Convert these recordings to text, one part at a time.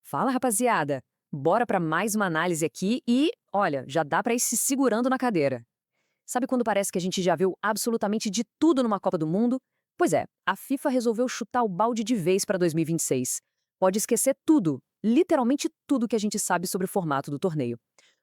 Fala, rapaziada! Bora para mais uma análise aqui e, olha, já dá para ir se segurando na cadeira. Sabe quando parece que a gente já viu absolutamente de tudo numa Copa do Mundo? Pois é, a FIFA resolveu chutar o balde de vez para 2026. Pode esquecer tudo, literalmente tudo que a gente sabe sobre o formato do torneio.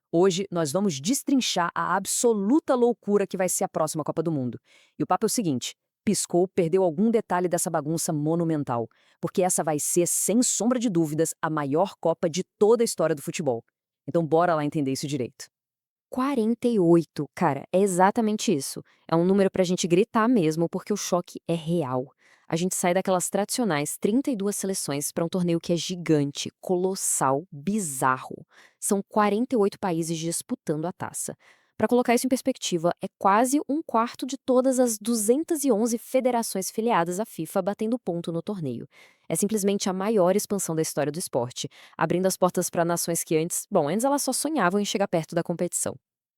Hoje nós vamos destrinchar a absoluta loucura que vai ser a próxima Copa do Mundo. E o papo é o seguinte: piscou, perdeu algum detalhe dessa bagunça monumental, porque essa vai ser, sem sombra de dúvidas, a maior Copa de toda a história do futebol. Então bora lá entender isso direito. 48, cara, é exatamente isso. É um número pra gente gritar mesmo, porque o choque é real. A gente sai daquelas tradicionais 32 seleções para um torneio que é gigante, colossal, bizarro. São 48 países disputando a taça. Para colocar isso em perspectiva, é quase um quarto de todas as 211 federações filiadas à FIFA batendo ponto no torneio. É simplesmente a maior expansão da história do esporte, abrindo as portas para nações que antes elas só sonhavam em chegar perto da competição.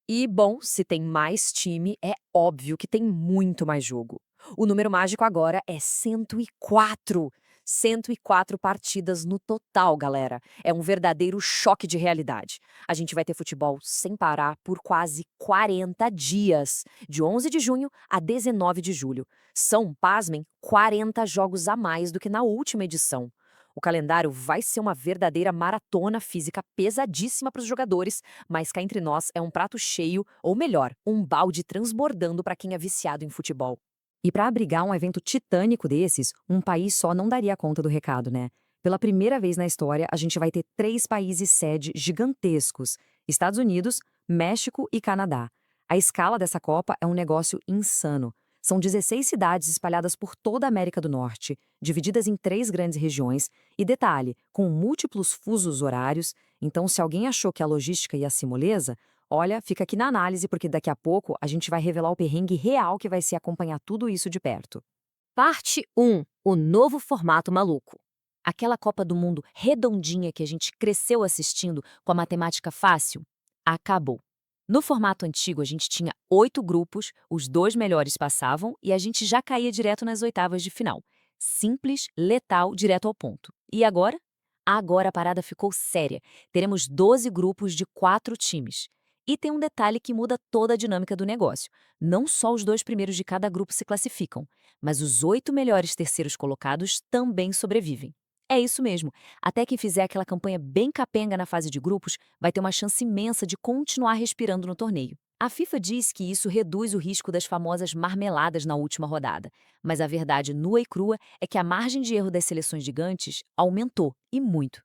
E, bom, se tem mais time, é óbvio que tem muito mais jogo. O número mágico agora é 104. 104 partidas no total, galera. É um verdadeiro choque de realidade. A gente vai ter futebol sem parar por quase 40 dias, de 11 de junho a 19 de julho. São, pasmem, 40 jogos a mais do que na última edição. O calendário vai ser uma verdadeira maratona física pesadíssima para os jogadores, mas cá entre nós é um prato cheio, ou melhor, um balde transbordando para quem é viciado em futebol. E para abrigar um evento titânico desses, um país só não daria conta do recado, né? Pela primeira vez na história, a gente vai ter 3 países-sede gigantescos: Estados Unidos, México e Canadá. A escala dessa Copa é um negócio insano. São 16 cidades espalhadas por toda a América do Norte, divididas em 3 grandes regiões, e detalhe, com múltiplos fusos horários. Então, se alguém achou que a logística ia ser moleza, olha, fica aqui na análise, porque daqui a pouco a gente vai revelar o perrengue real que vai ser acompanhar tudo isso de perto. Parte 1: o novo formato maluco. Aquela Copa do Mundo redondinha que a gente cresceu assistindo com a matemática fácil, acabou. No formato antigo, a gente tinha 8 grupos, os 2 melhores passavam e a gente já caía direto nas oitavas de final. Simples, letal, direto ao ponto. E agora? Agora a parada ficou séria. Teremos 12 grupos de 4 times. E tem um detalhe que muda toda a dinâmica do negócio. Não só os 2 primeiros de cada grupo se classificam, mas os 8 melhores terceiros colocados também sobrevivem. É isso mesmo. Até quem fizer aquela campanha bem capenga na fase de grupos vai ter uma chance imensa de continuar respirando no torneio. A FIFA diz que isso reduz o risco das famosas marmeladas na última rodada, mas a verdade nua e crua é que a margem de erro das seleções gigantes aumentou, e muito.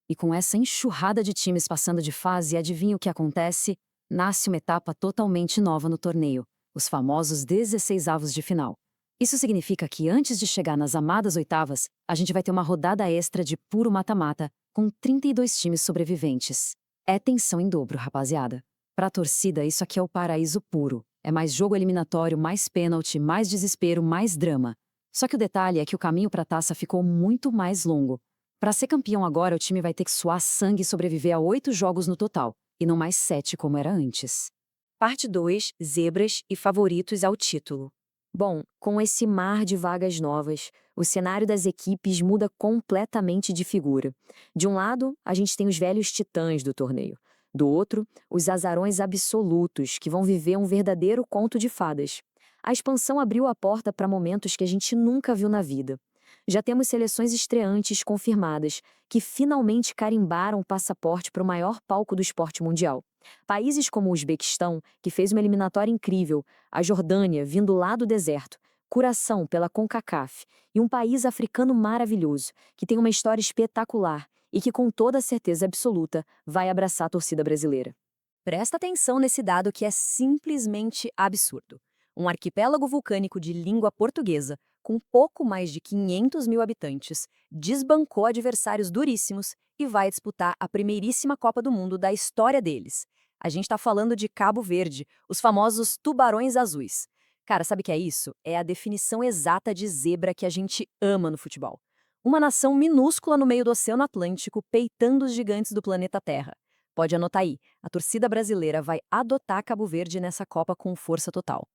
E com essa enxurrada de times passando de fase, adivinha o que acontece? Nasce uma etapa totalmente nova no torneio, os famosos 16avos de final. Isso significa que antes de chegar nas amadas oitavas, a gente vai ter uma rodada extra de puro mata-mata, com 32 times sobreviventes. É tensão em dobro, rapaziada. Pra torcida, isso aqui é o paraíso puro. É mais jogo eliminatório, mais pênalti, mais desespero, mais drama. Só que o detalhe é que o caminho pra taça ficou muito mais longo. Para ser campeão agora, o time vai ter que suar sangue e sobreviver a 8 jogos no total, e não mais 7 como era antes. Parte 2: zebras e favoritos ao título. Bom, com esse mar de vagas novas, o cenário das equipes muda completamente de figura. De um lado, a gente tem os velhos titãs do torneio. Do outro, os azarões absolutos, que vão viver um verdadeiro conto de fadas. A expansão abriu a porta para momentos que a gente nunca viu na vida. Já temos seleções estreantes confirmadas, que finalmente carimbaram o passaporte para o maior palco do esporte mundial. Países como o Uzbequistão, que fez uma eliminatória incrível, a Jordânia, vindo lá do deserto, Curaçao pela CONCACAF, e um país africano maravilhoso, que tem uma história espetacular e que, com toda certeza absoluta, vai abraçar a torcida brasileira. Presta atenção nesse dado que é simplesmente absurdo. Um arquipélago vulcânico de língua portuguesa, com pouco mais de 500 mil habitantes, desbancou adversários duríssimos e vai disputar a primeiríssima Copa do Mundo da história deles. A gente está falando de Cabo Verde, os famosos tubarões azuis. Cara, sabe o que é isso? É a definição exata de zebra que a gente ama no futebol. Uma nação minúscula no meio do Oceano Atlântico, peitando os gigantes do planeta Terra. Pode anotar aí, a torcida brasileira vai adotar Cabo Verde nessa Copa com força total.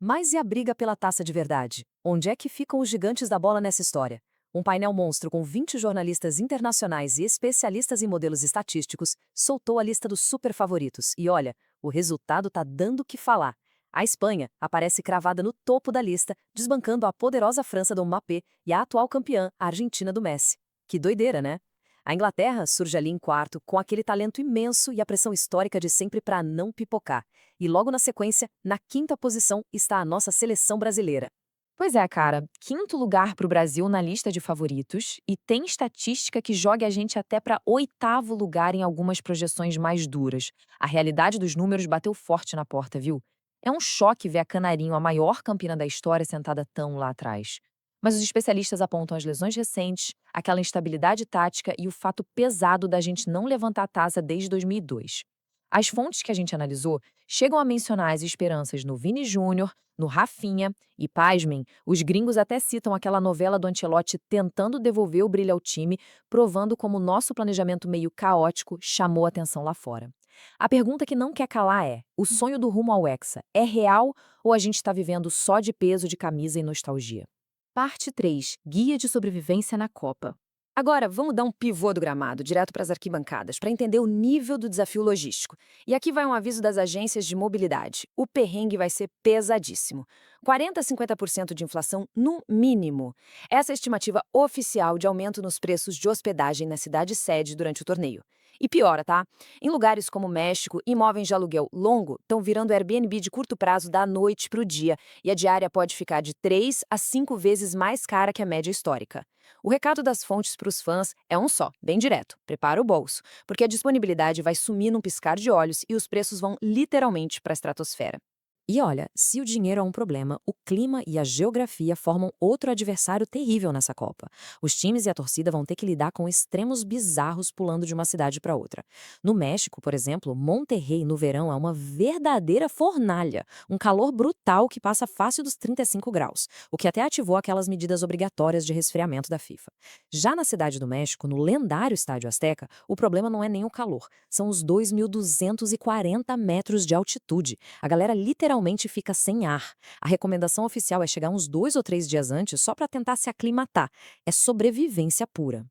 Mas e a briga pela taça de verdade? Onde é que ficam os gigantes da bola nessa história? Um painel monstro com 20 jornalistas internacionais e especialistas em modelos estatísticos soltou a lista dos super favoritos. E olha, o resultado tá dando o que falar. A Espanha aparece cravada no topo da lista, desbancando a poderosa França do Mbappé e a atual campeã, a Argentina do Messi. Que doideira, né? A Inglaterra surge ali em quarto, com aquele talento imenso e a pressão histórica de sempre para não pipocar. E logo na sequência, na quinta posição, está a nossa seleção brasileira. Pois é, cara, quinto lugar para o Brasil na lista de favoritos e tem estatística que joga a gente até para oitavo lugar em algumas projeções mais duras. A realidade dos números bateu forte na porta, viu? É um choque ver a Canarinho, a maior campeã da história, sentada tão lá atrás. Mas os especialistas apontam as lesões recentes, aquela instabilidade tática e o fato pesado da gente não levantar a taça desde 2002. As fontes que a gente analisou chegam a mencionar as esperanças no Vini Júnior, no Rafinha e, pasmem, os gringos até citam aquela novela do Ancelotti tentando devolver o brilho ao time, provando como o nosso planejamento meio caótico chamou atenção lá fora. A pergunta que não quer calar é: o sonho do rumo ao Hexa é real ou a gente está vivendo só de peso de camisa e nostalgia? Parte 3. Guia de sobrevivência na Copa. Agora, vamos dar um pivô do gramado, direto para as arquibancadas, para entender o nível do desafio logístico. E aqui vai um aviso das agências de mobilidade. O perrengue vai ser pesadíssimo. 40 a 50% de inflação no mínimo. Essa é a estimativa oficial de aumento nos preços de hospedagem na cidade sede durante o torneio. E piora, tá? Em lugares como o México, imóveis de aluguel longo estão virando Airbnb de curto prazo da noite para o dia, e a diária pode ficar de 3 a 5 vezes mais cara que a média histórica. O recado das fontes para os fãs é um só, bem direto: prepara o bolso, porque a disponibilidade vai sumir num piscar de olhos e os preços vão literalmente para a estratosfera. E olha, se o dinheiro é um problema, o clima e a geografia formam outro adversário terrível nessa Copa. Os times e a torcida vão ter que lidar com extremos bizarros pulando de uma cidade para outra. No México, por exemplo, Monterrey no verão é uma verdadeira fornalha, um calor brutal que passa fácil dos 35 graus, o que até ativou aquelas medidas obrigatórias de resfriamento da FIFA. Já na Cidade do México, no lendário Estádio Azteca, o problema não é nem o calor, são os 2.240 metros de altitude. A galera literalmente fica sem ar. A recomendação oficial é chegar uns 2 ou 3 dias antes só para tentar se aclimatar. É sobrevivência pura.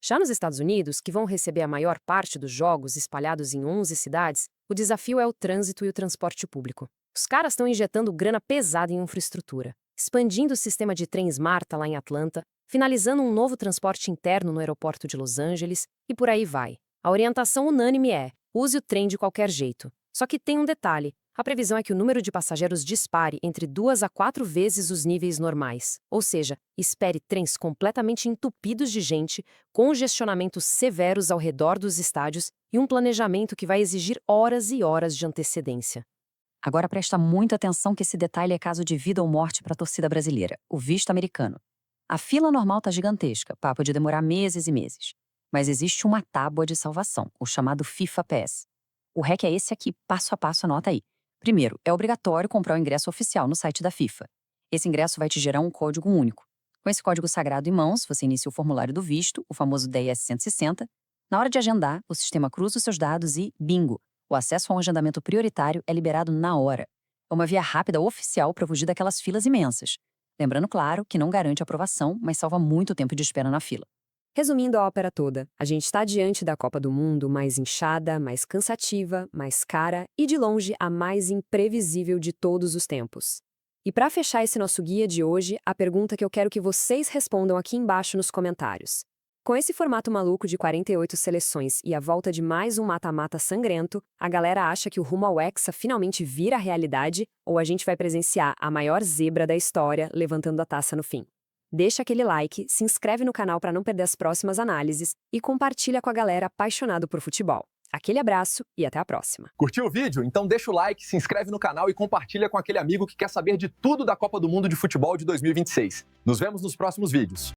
Já nos Estados Unidos, que vão receber a maior parte dos jogos espalhados em 11 cidades, o desafio é o trânsito e o transporte público. Os caras estão injetando grana pesada em infraestrutura, expandindo o sistema de trens Marta lá em Atlanta, finalizando um novo transporte interno no aeroporto de Los Angeles e por aí vai. A orientação unânime é: use o trem de qualquer jeito. Só que tem um detalhe: a previsão é que o número de passageiros dispare entre 2 a 4 vezes os níveis normais. Ou seja, espere trens completamente entupidos de gente, congestionamentos severos ao redor dos estádios e um planejamento que vai exigir horas e horas de antecedência. Agora presta muita atenção que esse detalhe é caso de vida ou morte para a torcida brasileira, o visto americano. A fila normal tá gigantesca, papo de demorar meses e meses. Mas existe uma tábua de salvação, o chamado FIFA Pass. O REC é esse aqui, passo a passo, anota aí. Primeiro, é obrigatório comprar o ingresso oficial no site da FIFA. Esse ingresso vai te gerar um código único. Com esse código sagrado em mãos, você inicia o formulário do visto, o famoso DS-160. Na hora de agendar, o sistema cruza os seus dados e, bingo, o acesso a um agendamento prioritário é liberado na hora. É uma via rápida oficial para fugir daquelas filas imensas. Lembrando, claro, que não garante aprovação, mas salva muito tempo de espera na fila. Resumindo a ópera toda, a gente está diante da Copa do Mundo mais inchada, mais cansativa, mais cara e, de longe, a mais imprevisível de todos os tempos. E para fechar esse nosso guia de hoje, a pergunta que eu quero que vocês respondam aqui embaixo nos comentários. Com esse formato maluco de 48 seleções e a volta de mais um mata-mata sangrento, a galera acha que o rumo ao Hexa finalmente vira realidade ou a gente vai presenciar a maior zebra da história levantando a taça no fim? Deixa aquele like, se inscreve no canal para não perder as próximas análises e compartilha com a galera apaixonada por futebol. Aquele abraço e até a próxima. Curtiu o vídeo? Então deixa o like, se inscreve no canal e compartilha com aquele amigo que quer saber de tudo da Copa do Mundo de Futebol de 2026. Nos vemos nos próximos vídeos.